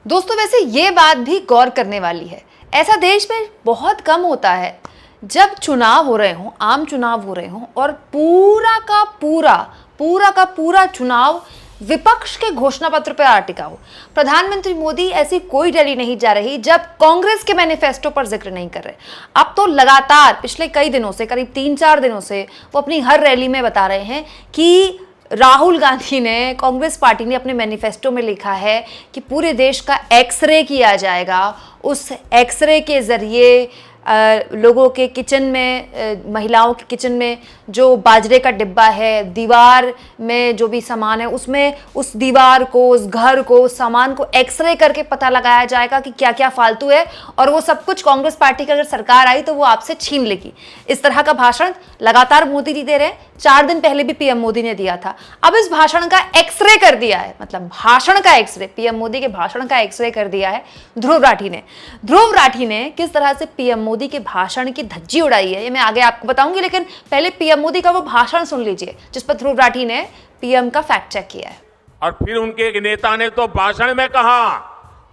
दोस्तों वैसे ये बात भी गौर करने वाली है, ऐसा देश में बहुत कम होता है जब चुनाव हो रहे हों, आम चुनाव हो रहे हों और पूरा का पूरा चुनाव विपक्ष के घोषणा पत्र पर आ टिका हो। प्रधानमंत्री मोदी ऐसी कोई रैली नहीं जा रही जब कांग्रेस के मैनिफेस्टो पर जिक्र नहीं कर रहे। अब तो लगातार पिछले कई दिनों से, करीब 3-4 दिनों से वो अपनी हर रैली में बता रहे हैं कि राहुल गांधी ने, कांग्रेस पार्टी ने अपने मैनिफेस्टो में लिखा है कि पूरे देश का एक्सरे किया जाएगा। उस एक्सरे के जरिए लोगों के किचन में, महिलाओं के किचन में जो बाजरे का डिब्बा है, दीवार में जो भी सामान है, उसमें उस दीवार को, उस घर को, उस सामान को एक्सरे करके पता लगाया जाएगा कि क्या क्या फालतू है, और वो सब कुछ कांग्रेस पार्टी की अगर सरकार आई तो वो आपसे छीन लेगी। इस तरह का भाषण लगातार मोदी जी दे रहे हैं। 4 दिन पहले भी पीएम मोदी ने दिया था। अब इस भाषण का एक्सरे कर दिया है, मतलब भाषण का एक्सरे, पीएम मोदी के भाषण का एक्सरे कर दिया है ध्रुव राठी ने। ध्रुव राठी ने किस तरह से पीएम मोदी के भाषण की धज्जी उड़ाई है ये मैं आगे आपको बताऊंगी, लेकिन पहले पीएम मोदी का वो भाषण सुन लीजिए जिस पर ध्रुव राठी ने पीएम का फैक्ट चेक किया है। और फिर उनके एक नेता ने तो भाषण में कहा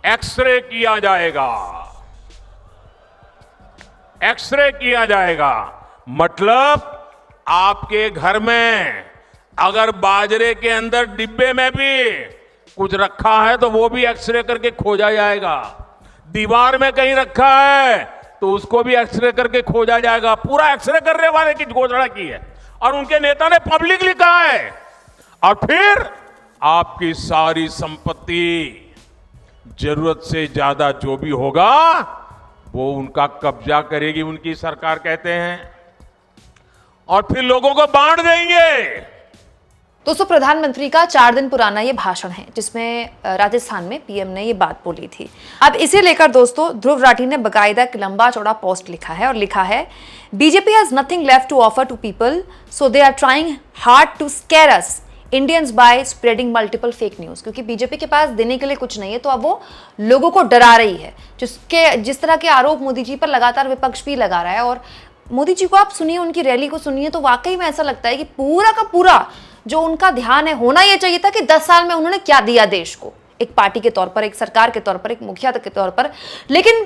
एक्सरे किया जाएगा, एक्सरे किया जाएगा। मतलब आपके घर में अगर बाजरे के अंदर डिब्बे में भी कुछ रखा है तो वो भी एक्सरे करके खोजा जाएगा। दीवार में कहीं रखा है तो उसको भी एक्सरे करके खोजा जाएगा। पूरा एक्सरे करने वाले की घोषणा की है और उनके नेता ने पब्लिकली कहा है। और फिर आपकी सारी संपत्ति, जरूरत से ज्यादा जो भी होगा वो उनका कब्जा करेगी उनकी सरकार, कहते हैं, और फिर लोगों को बांट देंगे। दोस्तों प्रधानमंत्री का 4 दिन पुराना ये भाषण है जिसमें राजस्थान में पीएम ने ये बात बोली थी। अब इसे लेकर दोस्तों ध्रुव राठी ने बकायदा एक लंबा चौड़ा पोस्ट लिखा है और लिखा है, BJP has nothing left to offer to people so they are trying hard to scare us Indians by spreading multiple fake news. क्योंकि बीजेपी के पास देने के लिए कुछ नहीं है तो अब वो लोगों को डरा रही है। जिस तरह के आरोप मोदी जी पर लगातार विपक्ष भी लगा रहा है। और मोदी जी को आप सुनिए, उनकी रैली को सुनिए तो वाकई में ऐसा लगता है कि पूरा का पूरा जो उनका ध्यान है, होना यह चाहिए था कि 10 साल में उन्होंने क्या दिया देश को, एक पार्टी के तौर पर, एक सरकार के तौर पर, एक मुखिया के तौर पर। लेकिन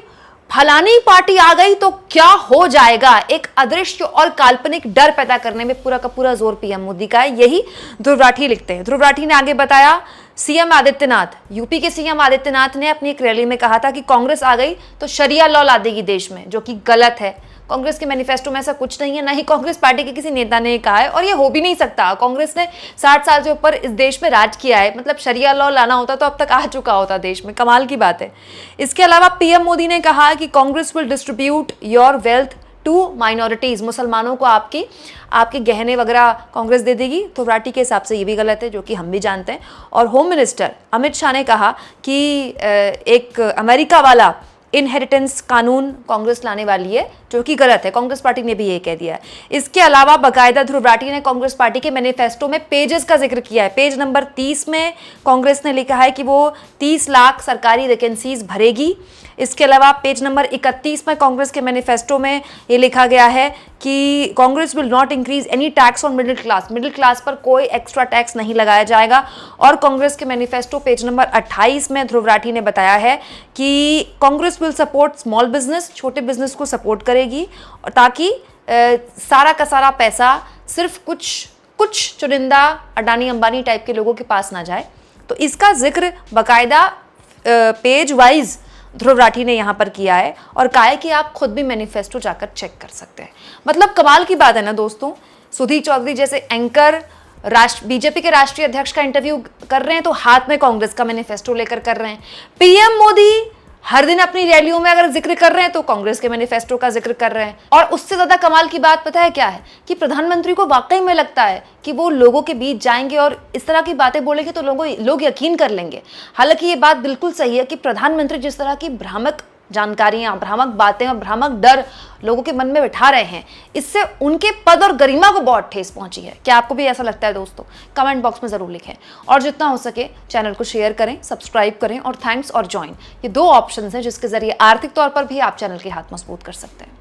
फलानी पार्टी आ गई तो क्या हो जाएगा, एक अदृश्य और काल्पनिक डर पैदा करने में पूरा का पूरा जोर पीएम मोदी का है। यही ध्रुव राठी लिखते हैं। ध्रुव राठी ने आगे बताया, सीएम आदित्यनाथ, यूपी के सीएम आदित्यनाथ ने अपनी एक रैली में कहा था कि कांग्रेस आ गई तो शरिया लॉ ला देगी देश में, जो कि गलत है। कांग्रेस के मैनिफेस्टो में ऐसा कुछ नहीं है, ना ही कांग्रेस पार्टी के किसी नेता ने कहा है, और ये हो भी नहीं सकता। कांग्रेस ने 60 साल से ऊपर इस देश में राज किया है, मतलब शरिया लॉ लाना होता तो अब तक आ चुका होता देश में। कमाल की बात है। इसके अलावा पीएम मोदी ने कहा कि Congress will distribute your wealth to minorities, मुसलमानों को आपके गहने वगैरह कांग्रेस दे देगी। तो राठी के हिसाब से ये भी गलत है, जो कि हम भी जानते हैं। और होम मिनिस्टर अमित शाह ने कहा कि एक अमेरिका वाला इनहेरिटेंस कानून कांग्रेस लाने वाली है, जो कि गलत है। कांग्रेस पार्टी ने भी ये कह दिया है। इसके अलावा बकायदा ध्रुव राठी ने कांग्रेस पार्टी के मैनिफेस्टो में पेजेस का जिक्र किया है। पेज नंबर 30 में कांग्रेस ने लिखा है कि वो 30 लाख सरकारी वैकेंसीज भरेगी। इसके अलावा पेज नंबर 31 में कांग्रेस के मैनिफेस्टो में ये लिखा गया है कि Congress will not increase any tax on middle class, middle class पर कोई एक्स्ट्रा टैक्स नहीं लगाया जाएगा। और कांग्रेस के मैनिफेस्टो पेज नंबर 28 में ध्रुव राठी ने बताया है कि Congress will support small business, छोटे बिजनेस को सपोर्ट करेगी, और ताकि सारा का सारा पैसा सिर्फ कुछ चुनिंदा अडानी अंबानी टाइप के लोगों के पास ना जाए। तो इसका जिक्र बकायदा पेज वाइज ध्रुव राठी ने यहाँ पर किया है और कहा है कि आप खुद भी मैनिफेस्टो जाकर चेक कर सकते हैं। मतलब कमाल की बात है ना दोस्तों। सुधीर चौधरी जैसे एंकर बीजेपी के राष्ट्रीय अध्यक्ष का इंटरव्यू कर रहे हैं तो हाथ में कांग्रेस का मैनिफेस्टो लेकर कर रहे हैं। पीएम मोदी हर दिन अपनी रैलियों में अगर जिक्र कर रहे हैं तो कांग्रेस के मैनिफेस्टो का जिक्र कर रहे हैं। और उससे ज्यादा कमाल की बात पता है क्या है, कि प्रधानमंत्री को वाकई में लगता है कि वो लोगों के बीच जाएंगे और इस तरह की बातें बोलेंगे तो लोग यकीन कर लेंगे। हालांकि ये बात बिल्कुल सही है कि प्रधानमंत्री जिस तरह की भ्रामक जानकारियां, भ्रामक बातें और भ्रामक डर लोगों के मन में बिठा रहे हैं, इससे उनके पद और गरिमा को बहुत ठेस पहुंची है। क्या आपको भी ऐसा लगता है दोस्तों? कमेंट बॉक्स में जरूर लिखें और जितना हो सके चैनल को शेयर करें, सब्सक्राइब करें और थैंक्स और ज्वाइन, ये 2 ऑप्शंस हैं जिसके जरिए आर्थिक तौर पर भी आप चैनल के हाथ मजबूत कर सकते हैं।